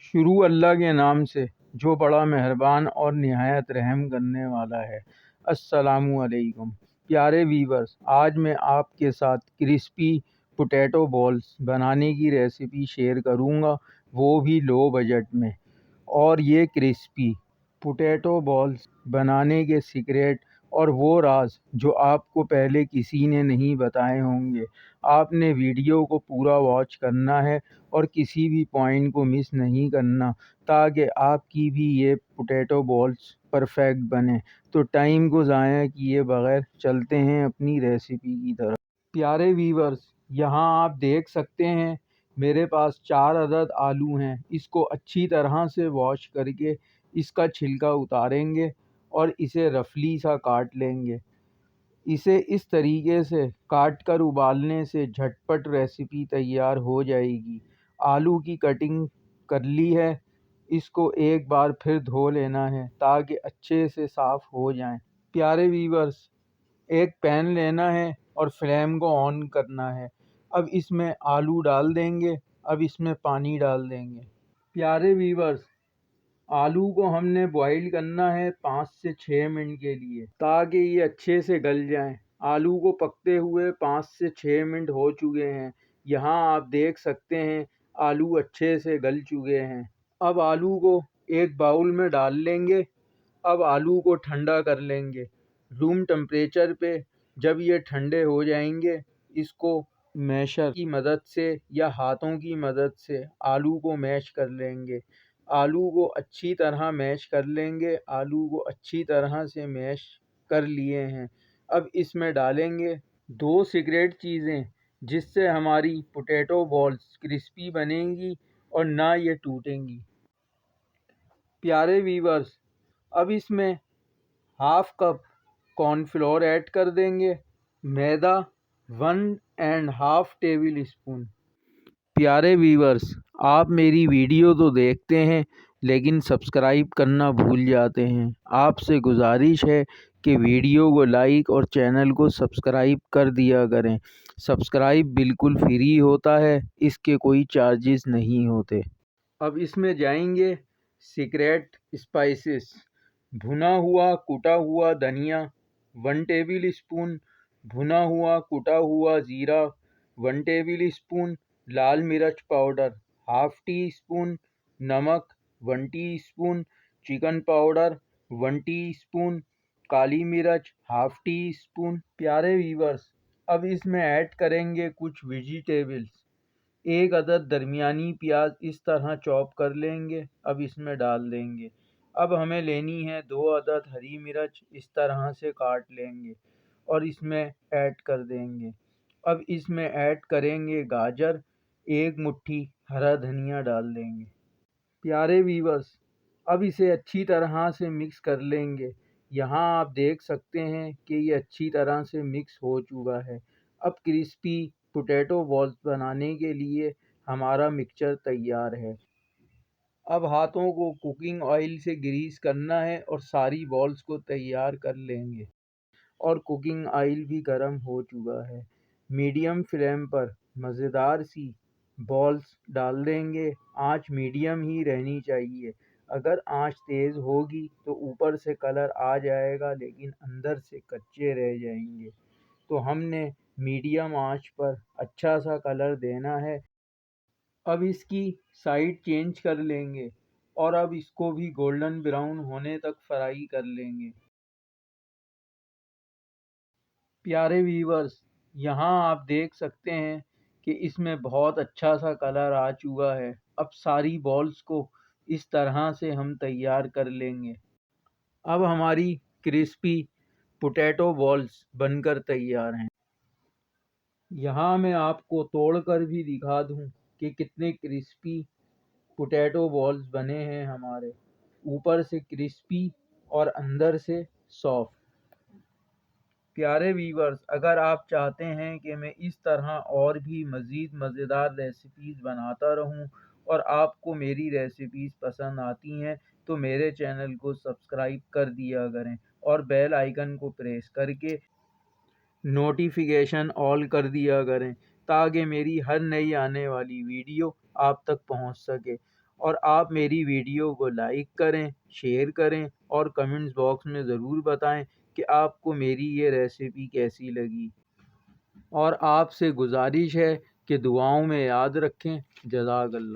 शुरू अल्लाह के नाम से जो बड़ा मेहरबान और निहायत रहम करने वाला है। अस्सलामु अलैकुम प्यारे वीवर्स, आज मैं आपके साथ क्रिस्पी पोटैटो बॉल्स बनाने की रेसिपी शेयर करूंगा, वो भी लो बजट में। और ये क्रिस्पी पोटैटो बॉल्स बनाने के सीक्रेट और वो राज जो आपको पहले किसी ने नहीं बताए होंगे। आपने वीडियो को पूरा वॉच करना है और किसी भी पॉइंट को मिस नहीं करना, ताकि आपकी भी ये पोटैटो बॉल्स परफेक्ट बने। तो टाइम को ज़ाया किए बगैर चलते हैं अपनी रेसिपी की तरफ। प्यारे वीवर्स, यहाँ आप देख सकते हैं मेरे पास 4 अदद आलू हैं। इसको अच्छी तरह से वॉश करके इसका छिलका उतारेंगे और इसे रफली सा काट लेंगे। इसे इस तरीके से काट कर उबालने से झटपट रेसिपी तैयार हो जाएगी। आलू की कटिंग कर ली है, इसको एक बार फिर धो लेना है ताकि अच्छे से साफ़ हो जाएं। प्यारे वीवर्स, एक पैन लेना है और फ्लेम को ऑन करना है। अब इसमें आलू डाल देंगे। अब इसमें पानी डाल देंगे। प्यारे वीवर्स, आलू को हमने बॉईल करना है 5 से 6 मिनट के लिए, ताकि ये अच्छे से गल जाएं। आलू को पकते हुए 5 से 6 मिनट हो चुके हैं। यहाँ आप देख सकते हैं आलू अच्छे से गल चुके हैं। अब आलू को एक बाउल में डाल लेंगे। अब आलू को ठंडा कर लेंगे रूम टेम्परेचर पे। जब ये ठंडे हो जाएंगे, इसको मैशर की मदद से या हाथों की मदद से आलू को मैश कर लेंगे। आलू को अच्छी तरह मैश कर लेंगे। आलू को अच्छी तरह से मैश कर लिए हैं। अब इसमें डालेंगे 2 सीक्रेट चीज़ें, जिससे हमारी पोटैटो बॉल्स क्रिस्पी बनेंगी और ना ये टूटेंगी। प्यारे वीवर्स, अब इसमें हाफ कप कॉर्नफ्लोर ऐड कर देंगे। मैदा 1.5 टेबल स्पून। प्यारे वीवर्स, आप मेरी वीडियो तो देखते हैं लेकिन सब्सक्राइब करना भूल जाते हैं। आपसे गुजारिश है कि वीडियो को लाइक और चैनल को सब्सक्राइब कर दिया करें। सब्सक्राइब बिल्कुल फ्री होता है, इसके कोई चार्जेस नहीं होते। अब इसमें जाएंगे सीक्रेट स्पाइसेस। भुना हुआ कुटा हुआ धनिया 1 टेबल स्पून, भुना हुआ कुटा हुआ ज़ीरा 1 टेबल स्पून, लाल मिर्च पाउडर हाफ टी स्पून, नमक 1 टीस्पून, चिकन पाउडर 1 टीस्पून, काली मिर्च हाफ टी स्पून। प्यारे वीवर्स, अब इसमें ऐड करेंगे कुछ वेजिटेबल्स। एक अदद दरमियानी प्याज इस तरह चॉप कर लेंगे। अब इसमें डाल देंगे। अब हमें लेनी है 2 अदद हरी मिर्च, इस तरह से काट लेंगे और इसमें ऐड कर देंगे। अब इसमें ऐड करेंगे गाजर, एक मुट्ठी हरा धनिया डाल देंगे। प्यारे वीवर्स, अब इसे अच्छी तरह से मिक्स कर लेंगे। यहाँ आप देख सकते हैं कि ये अच्छी तरह से मिक्स हो चुका है। अब क्रिस्पी पोटैटो बॉल्स बनाने के लिए हमारा मिक्सचर तैयार है। अब हाथों को कुकिंग ऑयल से ग्रीस करना है और सारी बॉल्स को तैयार कर लेंगे। और कुकिंग ऑयल भी गर्म हो चुका है। मीडियम फ्लेम पर मज़ेदार सी बॉल्स डाल देंगे। आंच मीडियम ही रहनी चाहिए। अगर आंच तेज़ होगी तो ऊपर से कलर आ जाएगा लेकिन अंदर से कच्चे रह जाएंगे। तो हमने मीडियम आंच पर अच्छा सा कलर देना है। अब इसकी साइड चेंज कर लेंगे और अब इसको भी गोल्डन ब्राउन होने तक फ्राई कर लेंगे। प्यारे व्यूअर्स, यहाँ आप देख सकते हैं कि इसमें बहुत अच्छा सा कलर आ चुका है। अब सारी बॉल्स को इस तरह से हम तैयार कर लेंगे। अब हमारी क्रिस्पी पोटैटो बॉल्स बनकर तैयार हैं। यहाँ मैं आपको तोड़कर भी दिखा दूँ कि कितने क्रिस्पी पोटैटो बॉल्स बने हैं हमारे। ऊपर से क्रिस्पी और अंदर से सॉफ्ट। प्यारे व्यूअर्स, अगर आप चाहते हैं कि मैं इस तरह और भी मज़ीद मज़ेदार रेसिपीज़ बनाता रहूं और आपको मेरी रेसिपीज़ पसंद आती हैं, तो मेरे चैनल को सब्सक्राइब कर दिया करें और बेल आइकन को प्रेस करके नोटिफिकेशन ऑल कर दिया करें, ताकि मेरी हर नई आने वाली वीडियो आप तक पहुंच सके। और आप मेरी वीडियो को लाइक करें, शेयर करें और कमेंट्स बॉक्स में ज़रूर बताएं कि आपको मेरी ये रेसिपी कैसी लगी। और आपसे गुजारिश है कि दुआओं में याद रखें। जज़ाकल्लाह।